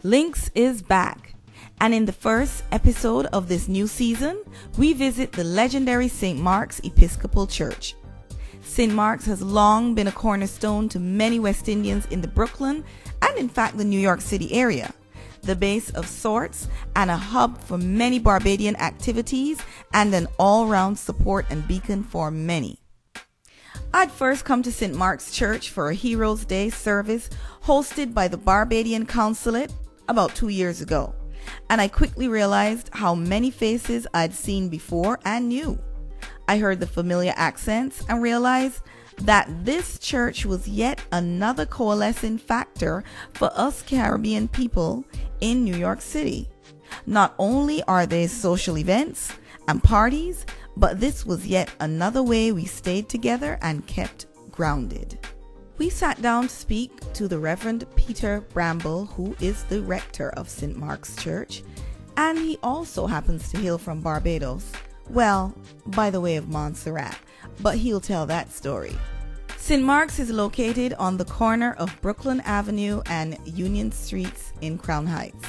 Links is back, and in the first episode of this new season, we visit the legendary St. Mark's Episcopal Church. St. Mark's has long been a cornerstone to many West Indians in the Brooklyn and in fact the New York City area, the base of sorts and a hub for many Barbadian activities and an all-round support and beacon for many. I'd first come to St. Mark's Church for a Heroes Day service hosted by the Barbadian Consulate about 2 years ago, and I quickly realized how many faces I'd seen before and knew. I heard the familiar accents and realized that this church was yet another coalescing factor for us Caribbean people in New York City. Not only are there social events and parties, but this was yet another way we stayed together and kept grounded. We sat down to speak to the Reverend Peter Bramble, who is the rector of St. Mark's Church, and he also happens to hail from Barbados. Well, by the way of Montserrat, but he'll tell that story. St. Mark's is located on the corner of Brooklyn Avenue and Union Streets in Crown Heights.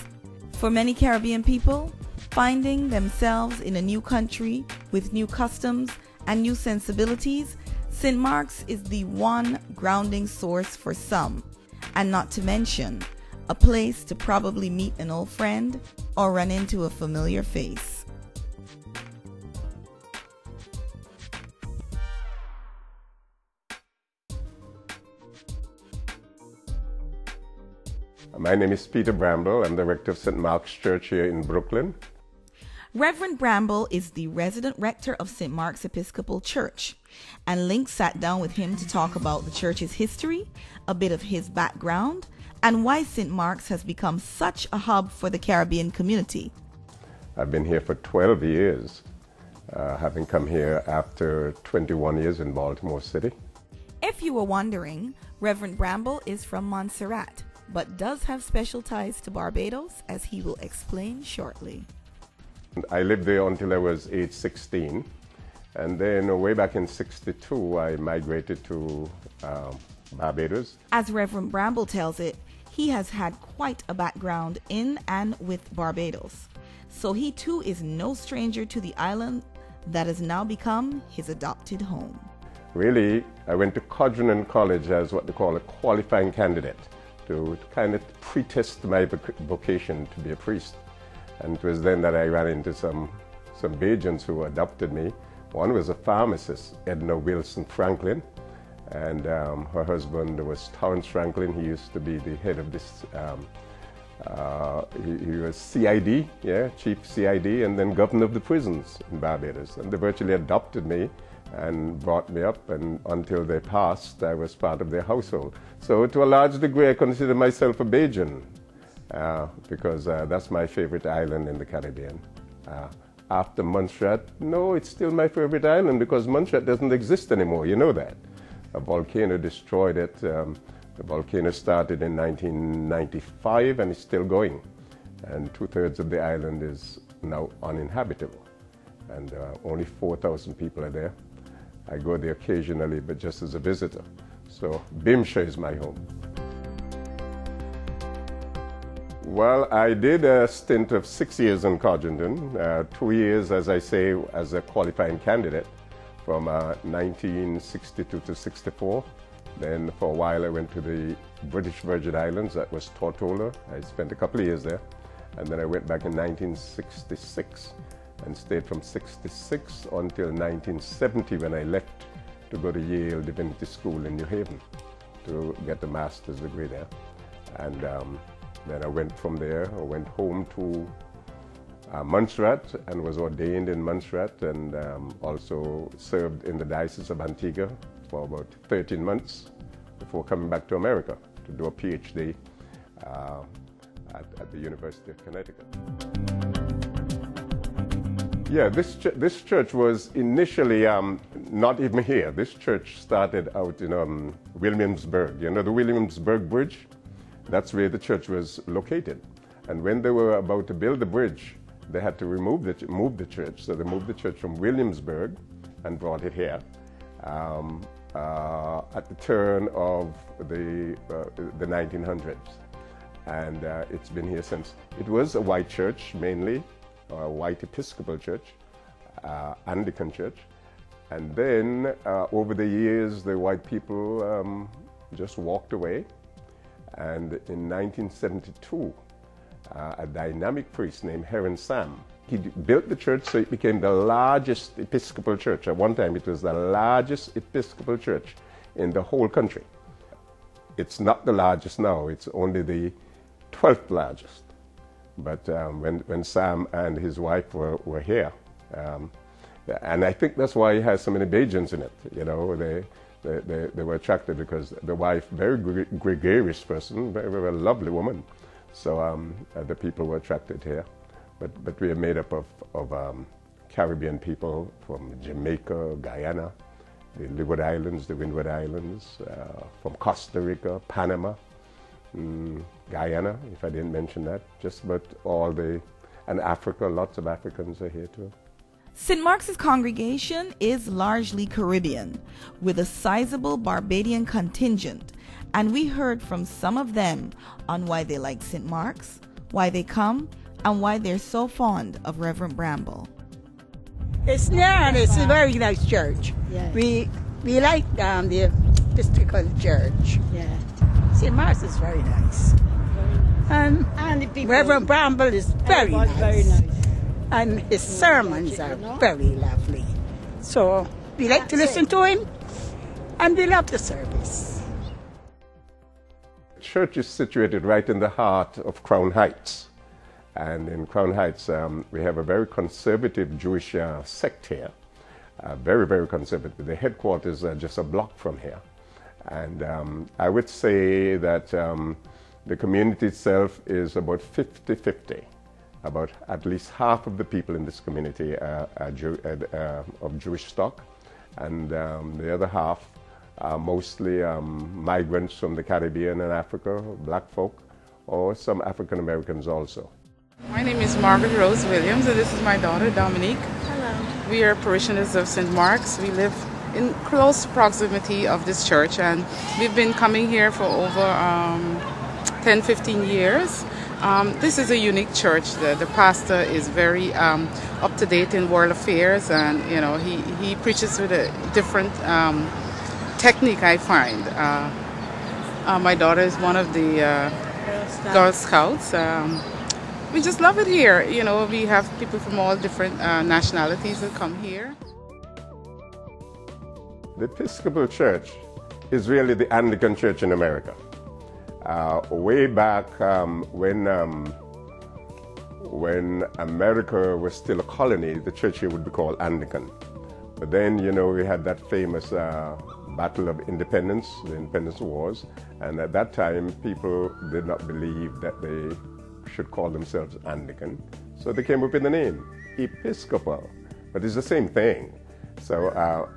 For many Caribbean people, finding themselves in a new country with new customs and new sensibilities, St. Mark's is the one grounding source for some, and not to mention, a place to probably meet an old friend or run into a familiar face. My name is Peter Bramble. I'm the rector of St. Mark's Church here in Brooklyn. Reverend Bramble is the resident rector of St. Mark's Episcopal Church, and Link sat down with him to talk about the church's history, a bit of his background, and why St. Mark's has become such a hub for the Caribbean community. I've been here for 12 years, having come here after 21 years in Baltimore City. If you were wondering, Reverend Bramble is from Montserrat, but does have special ties to Barbados, as he will explain shortly. I lived there until I was age 16, and then way back in 62 I migrated to Barbados. As Reverend Bramble tells it, he has had quite a background in and with Barbados, so he too is no stranger to the island that has now become his adopted home. Really, I went to Codron College as what they call a qualifying candidate to kind of pre-test my vocation to be a priest. And it was then that I ran into some Bajans who adopted me. One was a pharmacist, Edna Wilson Franklin, and her husband was Torrance Franklin. He used to be the head of this, he was CID, chief CID, and then governor of the prisons in Barbados. And they virtually adopted me and brought me up, and until they passed, I was part of their household. So to a large degree, I consider myself a Bajan. Because that's my favorite island in the Caribbean. After Montserrat, no, it's still my favorite island because Montserrat doesn't exist anymore, you know that. A volcano destroyed it. The volcano started in 1995 and it's still going. And 2/3 of the island is now uninhabitable. And only 4,000 people are there. I go there occasionally, but just as a visitor. So Bimsha is my home. Well, I did a stint of 6 years in Codrington, 2 years, as I say, as a qualifying candidate from 1962 to 64. Then for a while I went to the British Virgin Islands, that was Tortola. I spent a couple of years there. And then I went back in 1966 and stayed from 66 until 1970 when I left to go to Yale Divinity School in New Haven to get a master's degree there. And then I went from there, I went home to Montserrat and was ordained in Montserrat, and also served in the Diocese of Antigua for about 13 months before coming back to America to do a PhD at the University of Connecticut. Yeah, this church was initially not even here. This church started out in Williamsburg. You know the Williamsburg Bridge? That's where the church was located. And when they were about to build the bridge, they had to move the church. So they moved the church from Williamsburg and brought it here. At the turn of the 1900s. and it's been here since. It was a white church mainly, a white Episcopal church, Anglican church. And then over the years, the white people just walked away. And in 1972, a dynamic priest named Heron Sam, he built the church so it became the largest Episcopal church. At one time, it was the largest Episcopal church in the whole country. It's not the largest now, it's only the 12th largest. But when Sam and his wife were here, and I think that's why he has so many Bajans in it. You know, they were attracted because the wife, very gregarious person, very lovely woman. So the people were attracted here. But we are made up of Caribbean people from Jamaica, Guyana, the Leeward Islands, the Windward Islands, from Costa Rica, Panama, Guyana, if I didn't mention that. Just about and Africa, lots of Africans are here too. St. Mark's congregation is largely Caribbean, with a sizable Barbadian contingent, and we heard from some of them on why they like St. Mark's, why they come, and why they're so fond of Reverend Bramble. It's near and it's a very nice church. Yeah. We like the Episcopal church. Yeah. St. Mark's is very nice. And the people. Reverend Bramble is very nice. Very nice. And his sermons are very lovely. So we like to listen to him, and we love the service. The church is situated right in the heart of Crown Heights. And in Crown Heights, we have a very conservative Jewish sect here. Very, very conservative. The headquarters are just a block from here. And I would say that the community itself is about 50-50. About at least half of the people in this community are of Jewish stock, and the other half are mostly migrants from the Caribbean and Africa, black folk, or some African Americans also. My name is Margaret Rose Williams, and this is my daughter Dominique. Hello. We are parishioners of St. Mark's. We live in close proximity of this church, and we've been coming here for over 10-15 years. This is a unique church. The pastor is very up to date in world affairs, and you know he preaches with a different technique, I find. My daughter is one of the Girl Scouts. We just love it here. You know, we have people from all different nationalities that come here. The Episcopal Church is really the Anglican Church in America. Way back when America was still a colony, the church here would be called Anglican. But then, you know, we had that famous Battle of Independence, the Independence Wars, and at that time people did not believe that they should call themselves Anglican. So they came up with the name, Episcopal, but it's the same thing. So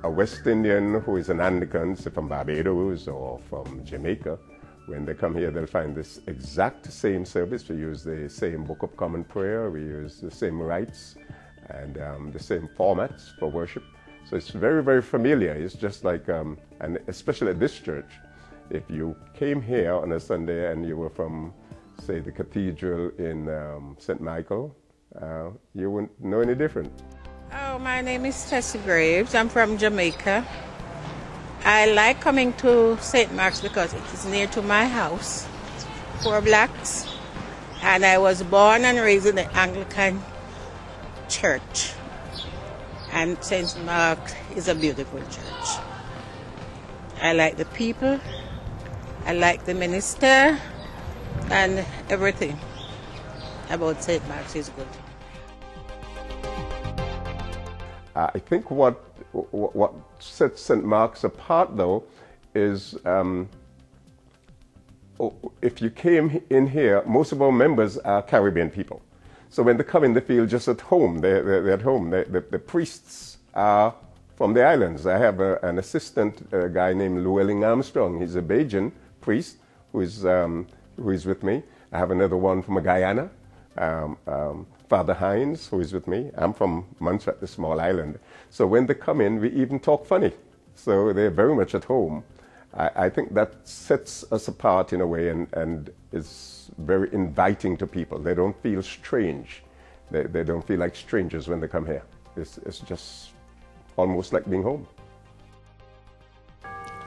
a West Indian who is an Anglican, say from Barbados or from Jamaica, when they come here, they'll find this exact same service. We use the same Book of Common Prayer, we use the same rites, and the same formats for worship. So it's very, very familiar. It's just like, and especially at this church, if you came here on a Sunday and you were from, say, the cathedral in St. Michael, you wouldn't know any different. Oh, my name is Tessie Graves. I'm from Jamaica. I like coming to St. Mark's because it is near to my house, 4 blocks, and I was born and raised in the Anglican Church, and St. Mark's is a beautiful church. I like the people, I like the minister, and everything about St. Mark's is good. I think what sets St. Mark's apart, though, is if you came in here, most of our members are Caribbean people. So when they come in, they feel just at home. They're at home. The priests are from the islands. I have an assistant, a guy named Llewellyn Armstrong. He's a Bajan priest who is with me. I have another one from Guyana. Father Hines, who is with me. I'm from Montserrat, the small island. So when they come in, we even talk funny. So they're very much at home. I think that sets us apart in a way and is very inviting to people. They don't feel strange. They don't feel like strangers when they come here. It's just almost like being home.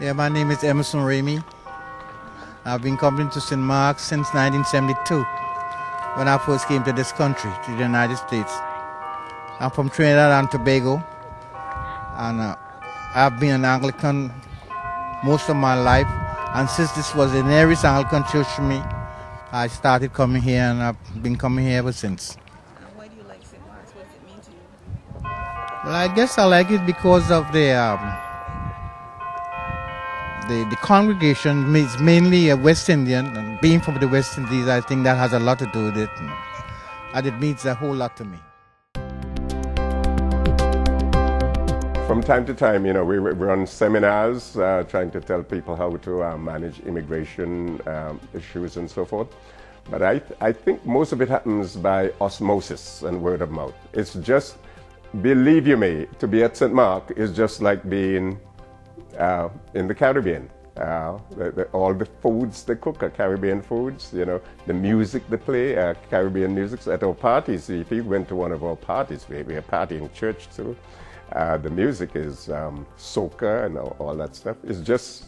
Yeah, my name is Emerson Ramey. I've been coming to St. Mark's since 1972, when I first came to this country, to the United States. I'm from Trinidad and Tobago, and I've been an Anglican most of my life. And since this was an Aries Anglican church for me, I started coming here, and I've been coming here ever since. And why do you like St. Mark's? What does it mean to you? Well, I guess I like it because of the congregation is mainly a West Indian, and being from the West Indies, I think that has a lot to do with it, and it means a whole lot to me. From time to time, we run seminars trying to tell people how to manage immigration issues and so forth. But I think most of it happens by osmosis and word of mouth. It's just, believe you me, to be at St. Mark is just like being in the Caribbean. All the foods they cook are Caribbean foods, the music they play are Caribbean music. At our parties, if you went to one of our parties, we are partying church too, the music is soca and all that stuff. It's just,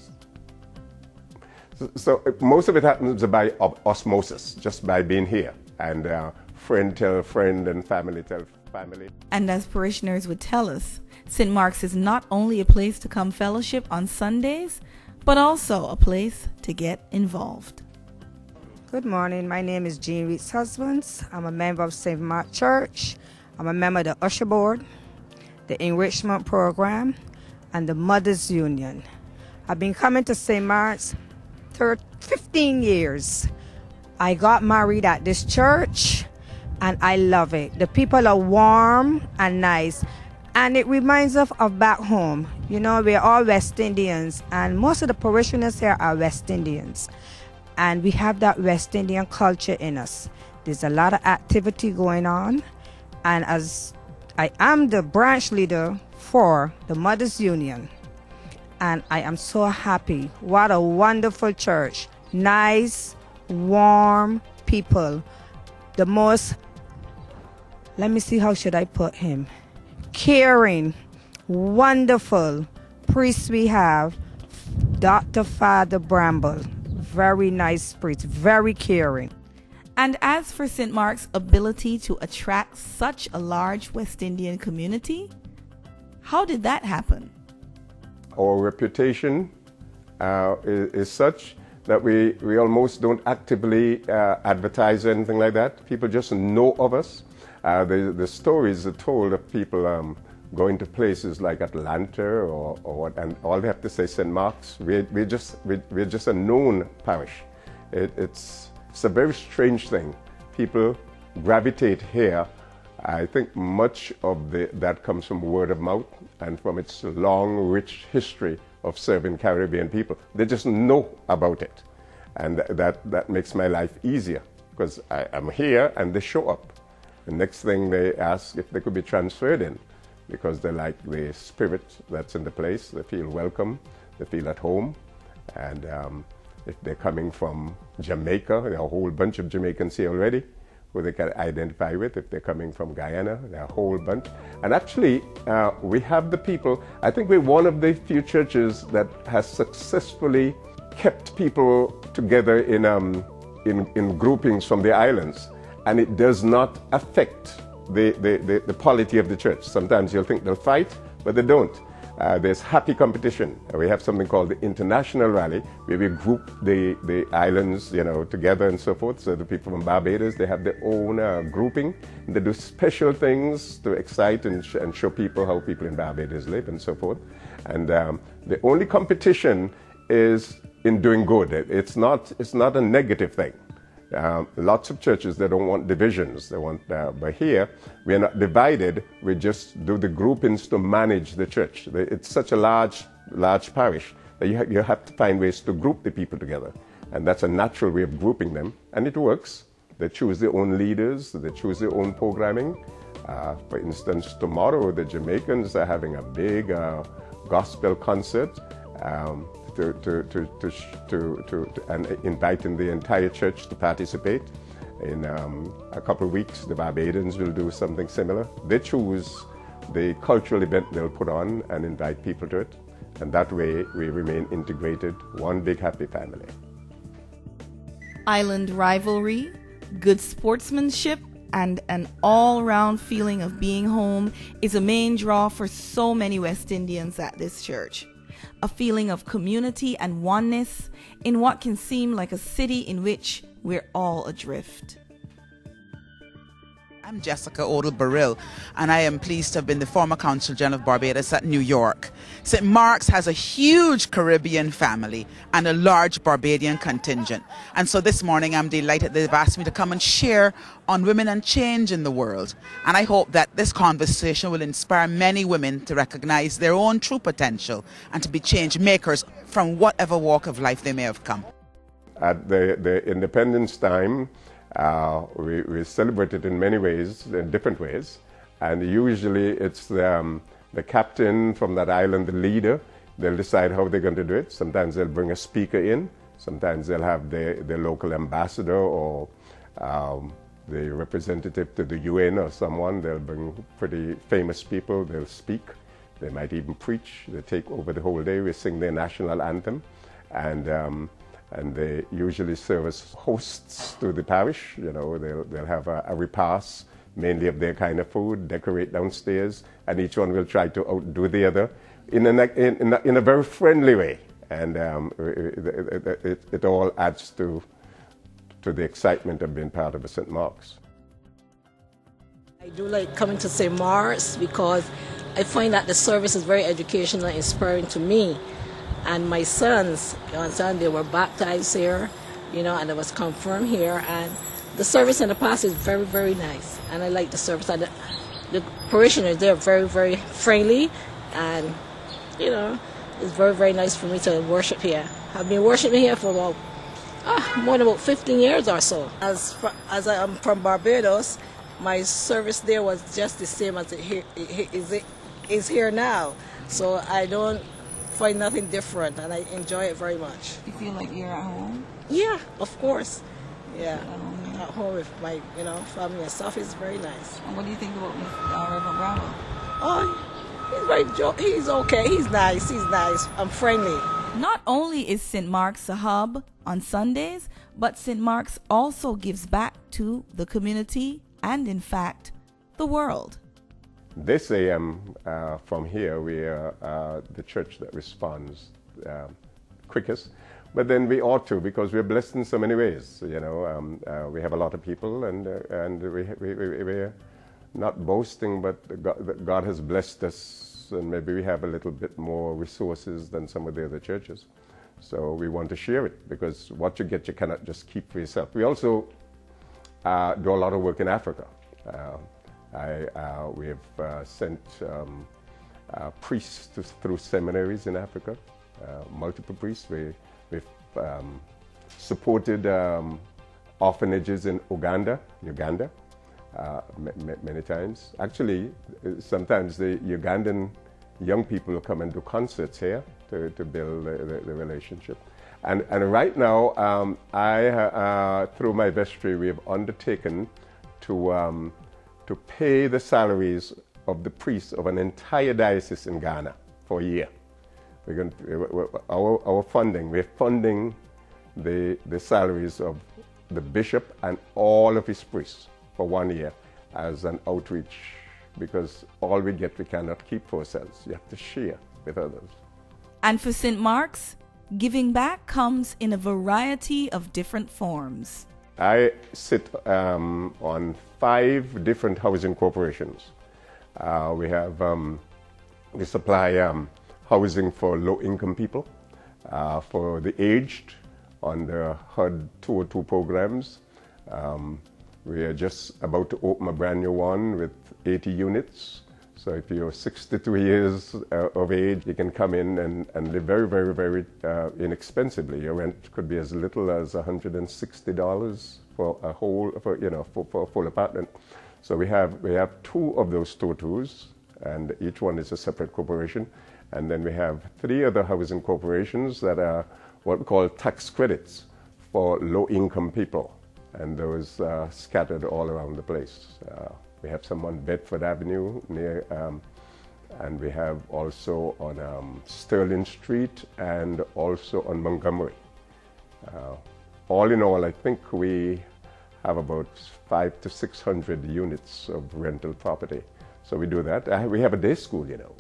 so most of it happens by osmosis, just by being here. And friend tell friend and family tell family. And as parishioners would tell us, St. Mark's is not only a place to come fellowship on Sundays, but also a place to get involved. Good morning. My name is Jean Reed's Husbands. I'm a member of St. Mark Church. I'm a member of the Usher Board, the Enrichment Program, and the Mothers Union. I've been coming to St. Mark's 15 years. I got married at this church, and I love it. The people are warm and nice. And it reminds us of back home. We're all West Indians, and most of the parishioners here are West Indians. And we have that West Indian culture in us. There's a lot of activity going on. And as I am the branch leader for the Mothers Union, and I am so happy. What a wonderful church. Nice, warm people. The most, let me see, how should I put him? Caring, wonderful priest we have, Dr. Father Bramble. Very nice priest, very caring. And as for St. Mark's ability to attract such a large West Indian community, how did that happen? Our reputation is such that we almost don't actively advertise or anything like that. People just know of us. The stories are told of people going to places like Atlanta or what, and all they have to say St. Mark's. We're just a known parish. It's a very strange thing. People gravitate here. I think much of that comes from word of mouth and from its long, rich history of serving Caribbean people. They just know about it, and that makes my life easier because I'm here and they show up. The next thing they ask if they could be transferred in because they like the spirit that's in the place. They feel welcome, they feel at home. And if they're coming from Jamaica, there are a whole bunch of Jamaicans here already who they can identify with. If they're coming from Guyana, there are a whole bunch. And actually, we have the people, I think we're one of the few churches that has successfully kept people together in groupings from the islands. And it does not affect the polity of the church. Sometimes you'll think they'll fight, but they don't. There's happy competition. We have something called the International Rally, where we group the islands, together and so forth. So the people from Barbados, they have their own grouping. They do special things to excite and show people how people in Barbados live and so forth. And the only competition is in doing good. It's not a negative thing. Lots of churches, they don't want divisions. They want, but here, we are not divided. We just do the groupings to manage the church. It's such a large parish that you have to find ways to group the people together. And that's a natural way of grouping them. And it works. They choose their own leaders. They choose their own programming. For instance, tomorrow, the Jamaicans are having a big gospel concert. and inviting the entire church to participate. In a couple of weeks, the Barbadians will do something similar. They choose the cultural event they'll put on and invite people to it. And that way, we remain integrated, one big happy family. Island rivalry, good sportsmanship, and an all-round feeling of being home is a main draw for so many West Indians at this church. A feeling of community and oneness in what can seem like a city in which we're all adrift. I'm Jessica Odell Burrill, and I am pleased to have been the former Consul General of Barbados at New York. St. Mark's has a huge Caribbean family and a large Barbadian contingent. And so this morning I'm delighted they've asked me to come and share on women and change in the world. And I hope that this conversation will inspire many women to recognize their own true potential and to be change makers from whatever walk of life they may have come. At the Independence time, we celebrate it in many ways, in different ways, and usually it's the captain from that island, the leader. They'll decide how they're going to do it. Sometimes they'll bring a speaker in, sometimes they'll have the local ambassador or the representative to the UN or someone. They'll bring pretty famous people, they'll speak, they might even preach. They take over the whole day, we sing their national anthem, and they usually serve as hosts to the parish. You know, they'll have a repast, mainly of their kind of food, decorate downstairs, and each one will try to outdo the other in a very friendly way. And it all adds to the excitement of being part of a St. Mark's. I do like coming to St. Mark's because I find that the service is very educational and inspiring to me. And my sons, you understand, they were baptized here, you know, and they was confirmed here. And the service in the past is very, very nice. And I like the service. And the parishioners, they're very, very friendly. And, you know, it's very, very nice for me to worship here. I've been worshiping here for about, more than about 15 years or so. As I am from Barbados, my service there was just the same as it is here now. So I don't find nothing different, and I enjoy it very much. You feel like you're at home? Yeah, of course. Yeah, at home with my, you know, family and stuff is very nice. And what do you think about Reverend Bravo? Oh, he's okay. He's nice. I'm friendly. Not only is St. Mark's a hub on Sundays, but St. Mark's also gives back to the community and, in fact, the world. This AM, from here, we are the church that responds quickest. But then we ought to, because we're blessed in so many ways. You know, we have a lot of people, and we're not boasting, but God has blessed us, and maybe we have a little bit more resources than some of the other churches. So we want to share it, because what you get, you cannot just keep for yourself. We also do a lot of work in Africa. We have sent priests through seminaries in Africa, multiple priests. We've supported orphanages in Uganda, many times. Actually, sometimes the Ugandan young people will come and do concerts here to build the relationship. And right now, through my vestry, we have undertaken to pay the salaries of the priests of an entire diocese in Ghana for a year. We're funding the salaries of the bishop and all of his priests for 1 year as an outreach, because all we get we cannot keep for ourselves. You have to share with others. And for St. Mark's, giving back comes in a variety of different forms. I sit on 5 different housing corporations. We supply housing for low-income people, for the aged on the HUD 202 programs. We are just about to open a brand new one with 80 units. So if you're 62 years of age, you can come in and live very, very, very inexpensively. Your rent could be as little as $160 for a full apartment. So we have 2 of those 202s, and each one is a separate corporation. And then we have 3 other housing corporations that are what we call tax credits for low-income people, and those are scattered all around the place. We have some on Bedford Avenue near, and we have also on Sterling Street and also on Montgomery. All in all, I think we have about 500 to 600 units of rental property. So we do that. We have a day school, you know.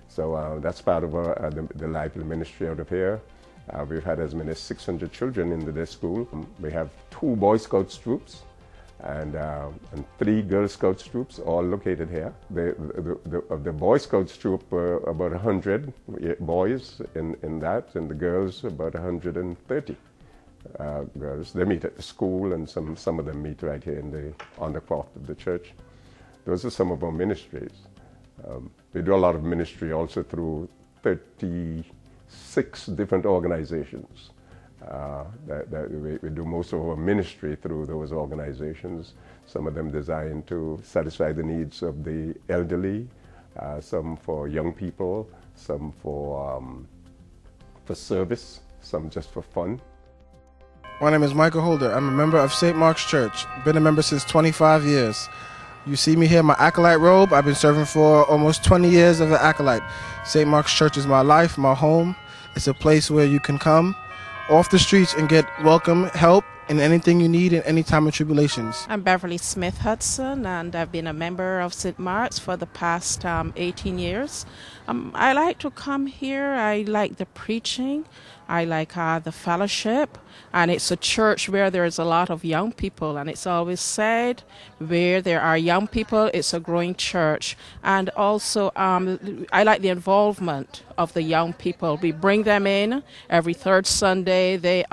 So that's part of the lively ministry out of here. We've had as many as 600 children in the day school. We have 2 Boy Scouts troops and 3 Girl Scouts troops, all located here. The Boy Scouts troop, about 100 boys in that, and the girls about 130 girls. They meet at the school, and some of them meet right here on the cloth of the church. Those are some of our ministries. We do a lot of ministry also through 36 different organizations. We do most of our ministry through those organizations, some of them designed to satisfy the needs of the elderly, some for young people, some for service, some just for fun. My name is Michael Holder. I'm a member of St. Mark's Church. Been a member since 25 years. You see me here in my acolyte robe. I've been serving for almost 20 years as an acolyte. St. Mark's Church is my life, my home. It's a place where you can come off the streets and get welcome, help, and anything you need in any time of tribulations. I'm Beverly Smith Hudson, and I've been a member of St. Mark's for the past 18 years. I like to come here. I like the preaching. I like the fellowship, and it's a church where there's a lot of young people, and it's always said where there are young people, it's a growing church. And also I like the involvement of the young people. We bring them in every 3rd Sunday. They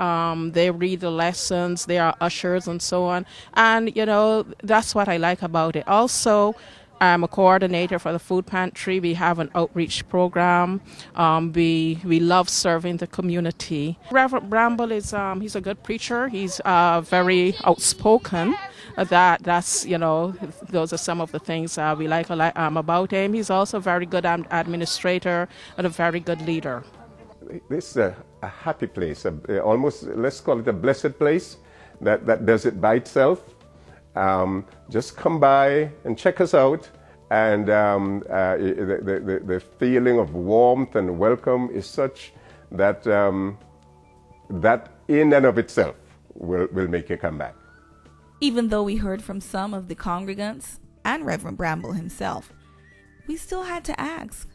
read the lessons, they are ushers and so on, and you know, that's what I like about it. Also, I'm a coordinator for the food pantry. We have an outreach program. We love serving the community. Reverend Bramble is he's a good preacher. He's very outspoken. That's you know, those are some of the things we like about him. He's also a very good administrator and a very good leader. This is a happy place, almost, let's call it a blessed place that does it by itself. Just come by and check us out, and the feeling of warmth and welcome is such that that in and of itself will make you come back. Even though we heard from some of the congregants and Reverend Bramble himself, we still had to ask,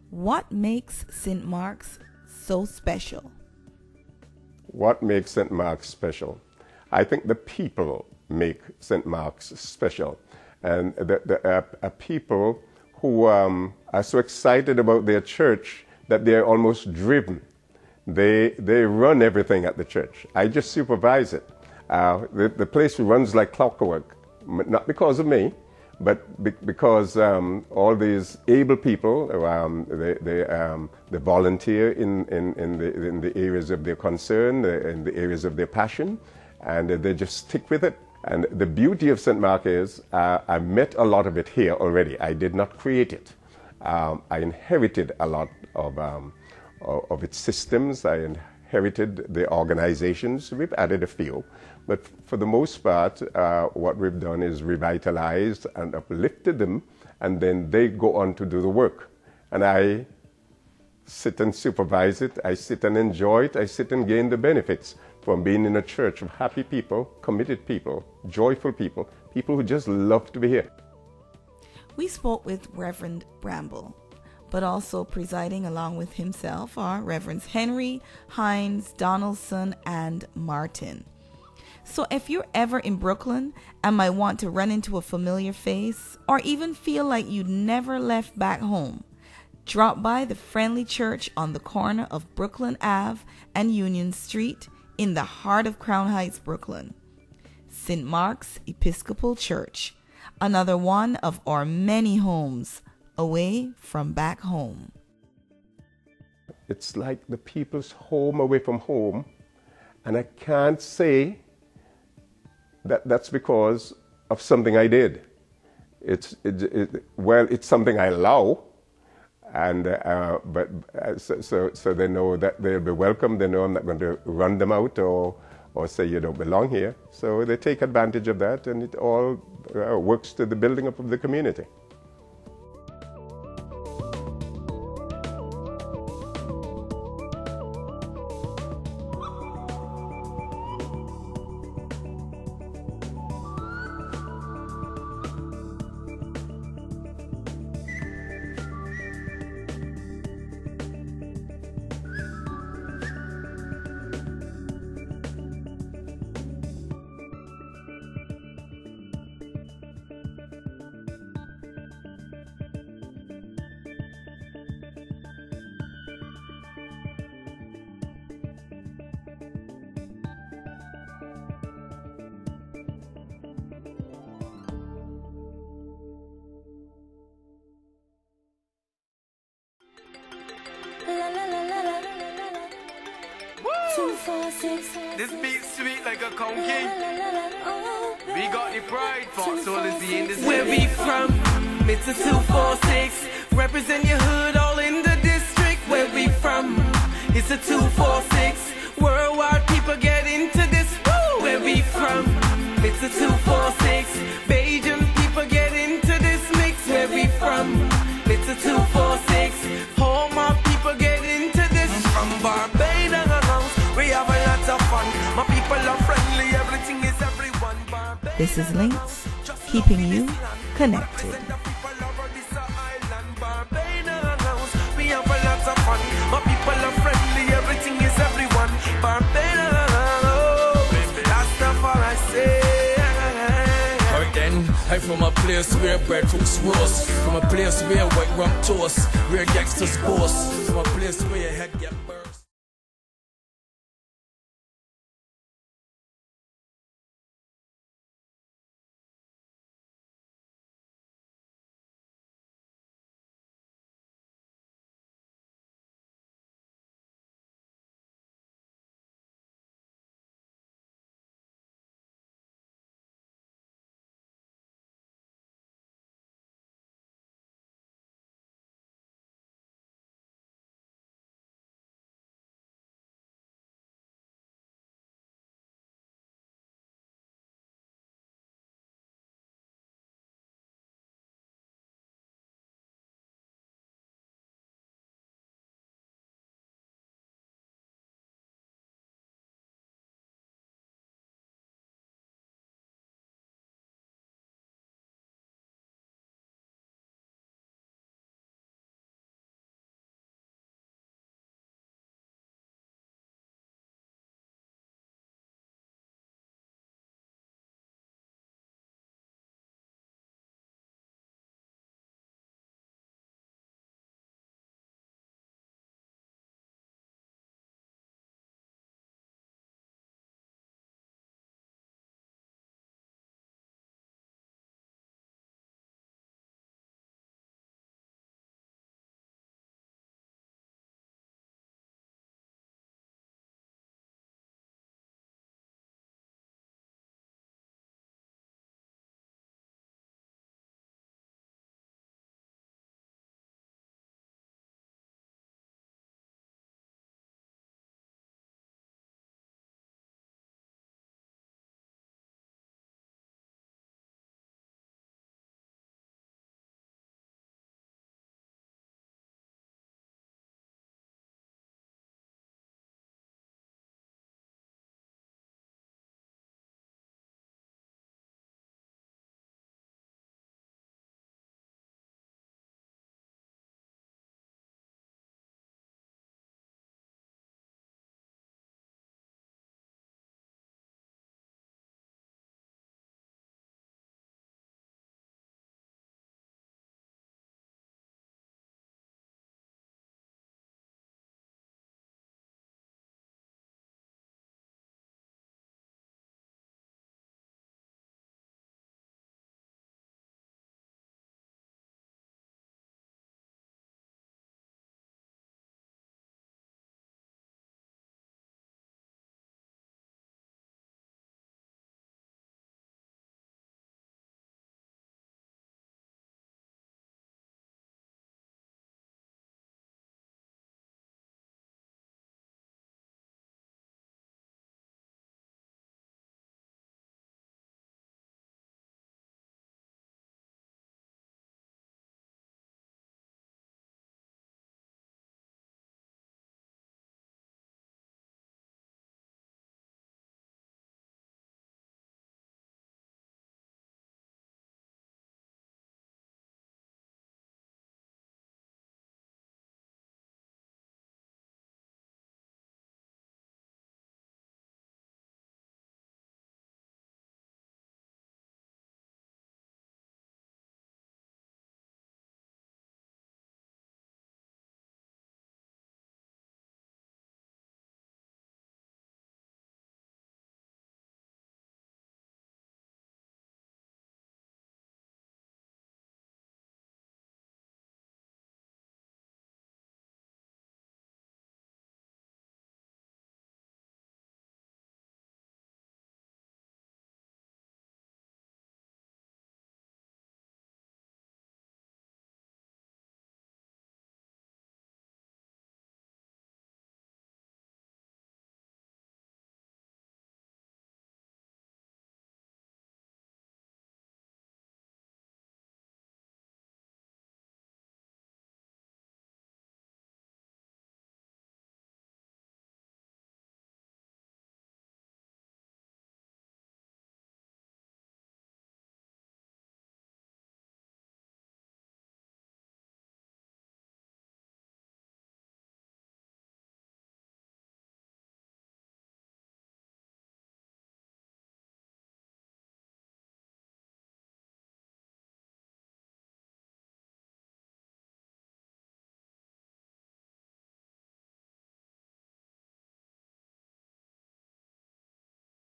what makes St. Mark's so special? What makes St. Mark's special? I think the people make St. Mark's special, and the people who are so excited about their church that they're almost driven. They run everything at the church. I just supervise it. The place runs like clockwork, not because of me, but because all these able people, they volunteer in the areas of their concern, in the areas of their passion, and they just stick with it. And the beauty of St. Mark is I met a lot of it here already. I did not create it. I inherited a lot of its systems. I inherited the organizations. We've added a few. But for the most part, what we've done is revitalized and uplifted them, and then they go on to do the work. And I sit and supervise it. I sit and enjoy it. I sit and gain the benefits from being in a church of happy people, committed people, joyful people, people who just love to be here. We spoke with Reverend Bramble, but also presiding along with himself are Reverends Henry, Hines, Donaldson, and Martin. So if you're ever in Brooklyn and might want to run into a familiar face, or even feel like you'd never left back home, drop by the friendly church on the corner of Brooklyn Ave and Union Street in the heart of Crown Heights, Brooklyn. St. Mark's Episcopal Church, another one of our many homes away from back home. It's like the people's home away from home, and I can't say that that's because of something I did. It's something I allow, And so they know that they'll be welcome. They know I'm not going to run them out or say you don't belong here. So they take advantage of that, and it all works to the building up of the community. This beat sweet like a conking. We got the pride, Fox Soul is the industry. Where we from? It's a 246. Represent your hood all in the district. Where we from? It's a 246. Worldwide people get into this. Woo! Where we from? It's a 246. Bajan people get into this mix. Where we from? It's a 246. Home of people get into this. From Barbados, we have a lot of fun. My people are friendly, everything is everyone. This is Links, keeping you connected. We have a lot of fun. My people are friendly, everything is everyone. Barbados, that's not what I say. I'm from a place where breadfruits roast, from a place where white rum toast, where gangsters boast, from a place where your head get burned.